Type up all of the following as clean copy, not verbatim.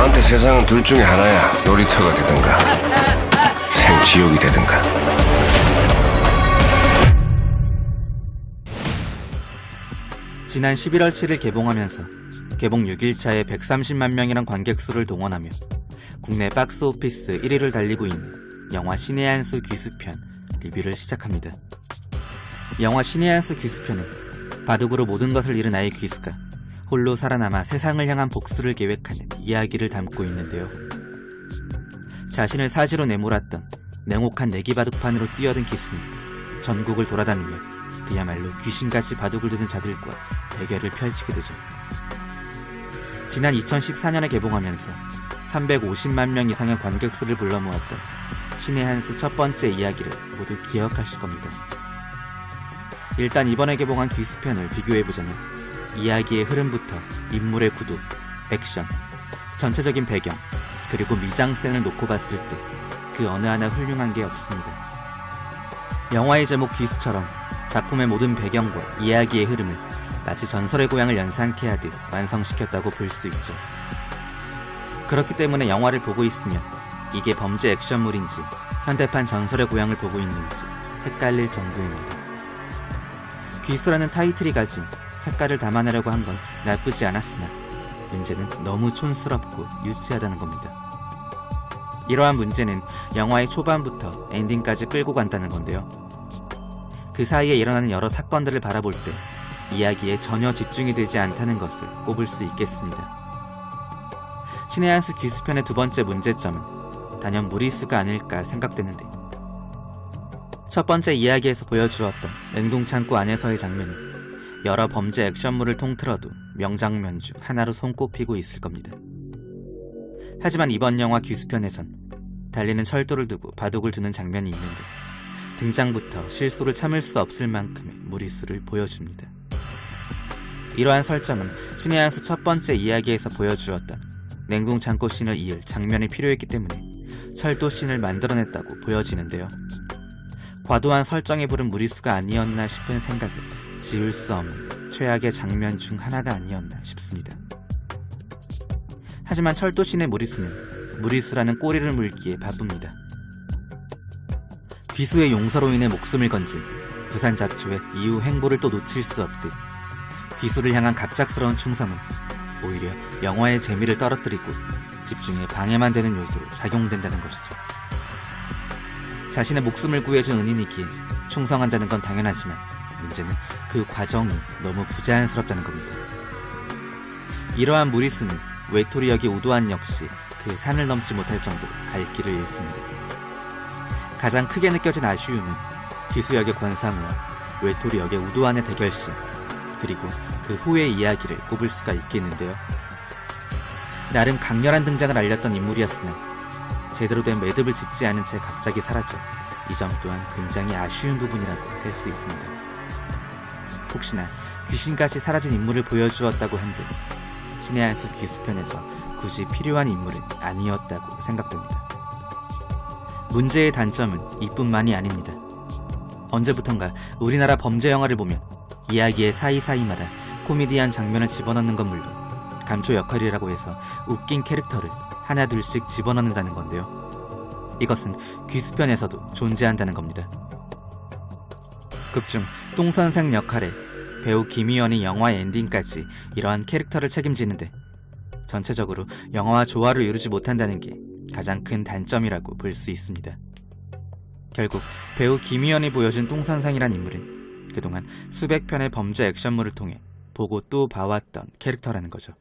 너한테 세상은 둘 중에 하나야. 놀이터가 되든가 생지옥이 되든가. 지난 11월 7일 개봉하면서 개봉 6일차에 130만 명이란 관객수를 동원하며 국내 박스오피스 1위를 달리고 있는 영화 신의 한 수 귀수편 리뷰를 시작합니다. 영화 신의 한 수 귀수편은 바둑으로 모든 것을 잃은 아이 귀수가 홀로 살아남아 세상을 향한 복수를 계획하는 이야기를 담고 있는데요. 자신을 사지로 내몰았던 냉혹한 내기바둑판으로 뛰어든 기수는 전국을 돌아다니며 그야말로 귀신같이 바둑을 두는 자들과 대결을 펼치게 되죠. 지난 2014년에 개봉하면서 350만 명 이상의 관객수를 불러 모았던 신의 한 수 첫 번째 이야기를 모두 기억하실 겁니다. 일단 이번에 개봉한 귀수편을 비교해보자면 이야기의 흐름부터 인물의 구도, 액션, 전체적인 배경, 그리고 미장센을 놓고 봤을 때 그 어느 하나 훌륭한 게 없습니다. 영화의 제목 귀수처럼 작품의 모든 배경과 이야기의 흐름을 마치 전설의 고향을 연상케 하듯 완성시켰다고 볼 수 있죠. 그렇기 때문에 영화를 보고 있으면 이게 범죄 액션물인지 현대판 전설의 고향을 보고 있는지 헷갈릴 정도입니다. 귀수라는 타이틀이 가진 색깔을 담아내려고 한 건 나쁘지 않았으나 문제는 너무 촌스럽고 유치하다는 겁니다. 이러한 문제는 영화의 초반부터 엔딩까지 끌고 간다는 건데요. 그 사이에 일어나는 여러 사건들을 바라볼 때 이야기에 전혀 집중이 되지 않다는 것을 꼽을 수 있겠습니다. 신의 한 수 귀수편의 두 번째 문제점은 단연 무리수가 아닐까 생각되는데, 첫 번째 이야기에서 보여주었던 냉동창고 안에서의 장면은 여러 범죄 액션물을 통틀어도 명장면 중 하나로 손꼽히고 있을 겁니다. 하지만 이번 영화 귀수편에선 달리는 철도를 두고 바둑을 두는 장면이 있는데 등장부터 실수를 참을 수 없을 만큼의 무리수를 보여줍니다. 이러한 설정은 신의 한 수 첫 번째 이야기에서 보여주었던 냉동창고 씬을 이을 장면이 필요했기 때문에 철도 씬을 만들어냈다고 보여지는데요. 과도한 설정에 부른 무리수가 아니었나 싶은 생각을 지울 수 없는 최악의 장면 중 하나가 아니었나 싶습니다. 하지만 철도 씬의 무리수는 무리수라는 꼬리를 물기에 바쁩니다. 귀수의 용서로 인해 목숨을 건진 부산 잡초의 이후 행보를 또 놓칠 수 없듯 귀수를 향한 갑작스러운 충성은 오히려 영화의 재미를 떨어뜨리고 집중에 방해만 되는 요소로 작용된다는 것이죠. 자신의 목숨을 구해준 은인이기에 충성한다는 건 당연하지만 문제는 그 과정이 너무 부자연스럽다는 겁니다. 이러한 무리수는 외톨이 역의 우도한 역시 그 산을 넘지 못할 정도로 갈 길을 잃습니다. 가장 크게 느껴진 아쉬움은 귀수 역의 권상우와 외톨이 역의 우도한의 대결씬, 그리고 그 후의 이야기를 꼽을 수가 있겠는데요. 나름 강렬한 등장을 알렸던 인물이었으나 제대로 된 매듭을 짓지 않은 채 갑자기 사라져 이 점 또한 굉장히 아쉬운 부분이라고 할 수 있습니다. 혹시나 귀신같이 사라진 인물을 보여주었다고 한들 신의 한 수 귀수편에서 굳이 필요한 인물은 아니었다고 생각됩니다. 문제의 단점은 이뿐만이 아닙니다. 언제부턴가 우리나라 범죄 영화를 보면 이야기의 사이사이마다 코미디한 장면을 집어넣는 건 물론 감초 역할이라고 해서 웃긴 캐릭터를 하나둘씩 집어넣는다는 건데요. 이것은 귀수편에서도 존재한다는 겁니다. 극중 똥선생 역할의 배우 김희원이 영화의 엔딩까지 이러한 캐릭터를 책임지는데 전체적으로 영화와 조화를 이루지 못한다는 게 가장 큰 단점이라고 볼 수 있습니다. 결국 배우 김희원이 보여준 똥선생이란 인물은 그동안 수백 편의 범죄 액션물을 통해 보고 또 봐왔던 캐릭터라는 거죠.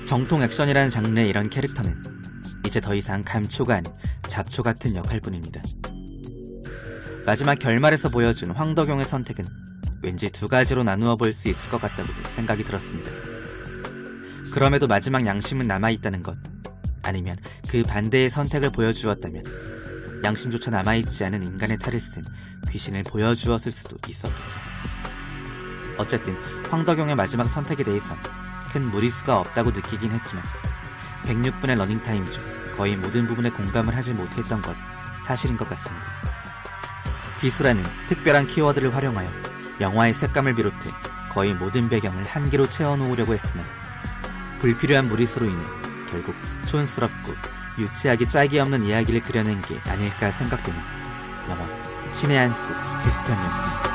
정통 액션이라는 장르의 이런 캐릭터는 이제 더 이상 감초가 아닌 잡초 같은 역할뿐입니다. 마지막 결말에서 보여준 황덕용의 선택은 왠지 두 가지로 나누어 볼 수 있을 것 같다고도 생각이 들었습니다. 그럼에도 마지막 양심은 남아있다는 것, 아니면 그 반대의 선택을 보여주었다면 양심조차 남아있지 않은 인간의 탈을 쓴 귀신을 보여주었을 수도 있었겠죠. 어쨌든 황덕용의 마지막 선택에 대해선 큰 무리수가 없다고 느끼긴 했지만 106분의 러닝타임 중 거의 모든 부분에 공감을 하지 못했던 것 사실인 것 같습니다. 귀수라는 특별한 키워드를 활용하여 영화의 색감을 비롯해 거의 모든 배경을 한 개로 채워놓으려고 했으나 불필요한 무리수로 인해 결국 촌스럽고 유치하기 짝이 없는 이야기를 그려낸 게 아닐까 생각되는 영화 신의 한 수 귀수편이었습니다.